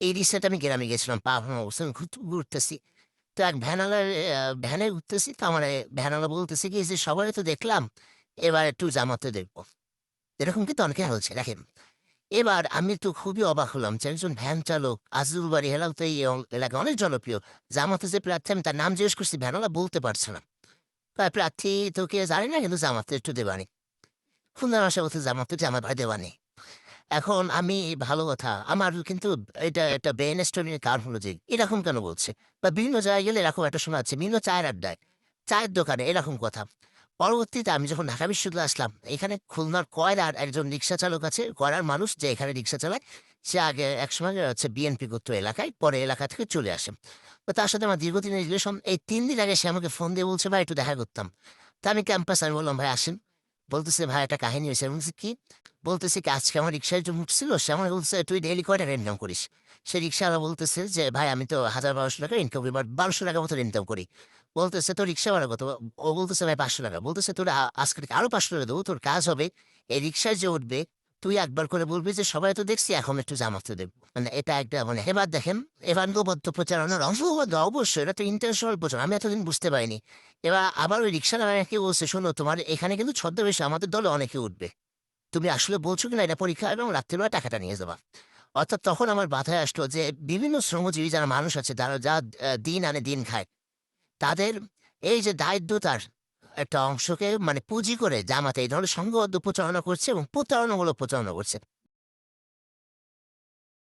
এই রিসেন্ট আমি গ্রামে গেছিলাম। পা ভাঙা অবস্থায় আমি ঘুরতেছি। তো এক ভ্যানওয়ালার ভ্যানে উঠতেছি। তো আমার ভ্যানওয়ালা বলতেছে কি যে, "সবাই তো দেখলাম, এবার একটু জামাতে দেখব।" এরকম কিন্তু অনেকে হচ্ছে দেখেন। এবার আমি তো খুবই অবাক হলাম যে একজন ভ্যান চালক আজিজুল বাড়ি হেলাল তো এই এলাকায় অনেক জনপ্রিয়। জামাতে যে প্রার্থী আমি তার নাম জিজ্ঞেস করছি, ভ্যানওয়ালা বলতে পারছে না। কয়, "প্রার্থী তো কে জানি না কিন্তু জামাতে একটু দেবানি।" সুন্দর ভাষায় বলছে, "জামাতে যে আমার ভাই দেওয়ানি।" এখন আমি ভালো কথা আমার কিন্তু এটা একটা ব্রেইন স্টর্মিং এর কারণ হলো যে এরকম কেন বলছে? বা বিভিন্ন জায়গায় গেলে এরকম একটা শোনা যাচ্ছে বিভিন্ন চায়ের আড্ডায়, চায়ের দোকানে এরকম কথা। পরবর্তীতে আমি যখন ঢাকা বিশ্ববিদ্যালয়ে আসলাম, এখানে খুলনার কয়রার একজন রিক্সা চালক আছে, কয়রার মানুষ যে এখানে রিক্সা চালায়। সে আগে একসময় হচ্ছে বিএনপি করতো এলাকায়, পরে এলাকা থেকে চলে আসে। তো তার সাথে আমার দীর্ঘদিনের রিলেশন। এই ৩ দিন আগে সে আমাকে ফোন দিয়ে বলছে, "ভাই একটু দেখা করতাম।" তা আমি ক্যাম্পাসে আমি বললাম, "ভাই আসেন।" বলতেছে, "ভাই একটা কাহিনী হয়েছে।" আমি বলছি, "কি?" বলতেছে কি, আজকে আমার রিক্সায় যে উঠছিল সে আমাকে বলতেছে, "তুই ডেইলি কয় টাকা ইনকাম করিস?" সে রিক্শাওয়ালা বলতেছে যে, "ভাই আমি তো ১,০০০-১,২০০ টাকা ইনকাম করি বা ১,২০০ টাকার মতো ইনকাম করি।" বলতেছে, "তোর রিক্সা ভাড়া কত?" ও বলতেছে, "ভাই ৫০০ টাকা।" বলতেছে, "তোর আজকে থেকে আরো ৫০০ টাকা দেবো। তোর কাজ হবে এই রিক্সায় যে উঠবে তুই একবার করে বলবি যে, 'সবাই তো দেখছি এখন একটু জামাতে দেব।' মানে এটা একটা মানে এবার দেখেন এবার নবদ্য প্রচারণার অপবাদ অবশ্যই এটা তো ইন্টারন্যাশনাল প্রচার। আমি এতদিন বুঝতে পারিনি। এবার আবার ওই রিক্সাওয়ালা আমাকে বলছে, "শোনো তোমার এখানে কিন্তু ছদ্মবেশে আমাদের দলে অনেকে উঠবে। তুমি আসলে বলছো কিনা এটা পরীক্ষা এবং রাত্রিবেলা টাকাটা নিয়ে যাবা।" অর্থাৎ তখন আমার মাথায় আসলো যে বিভিন্ন শ্রমজীবী যারা মানুষ আছে তারা যা দিন আনে দিন খায়। তাদের এই যে দারিদ্রতার একটা অংশকে মানে পুঁজি করে জামাতে এই ধরনের সংঘবদ্ধ প্রচারণা করছে এবং প্রতারণামূলক প্রচারণা করছে।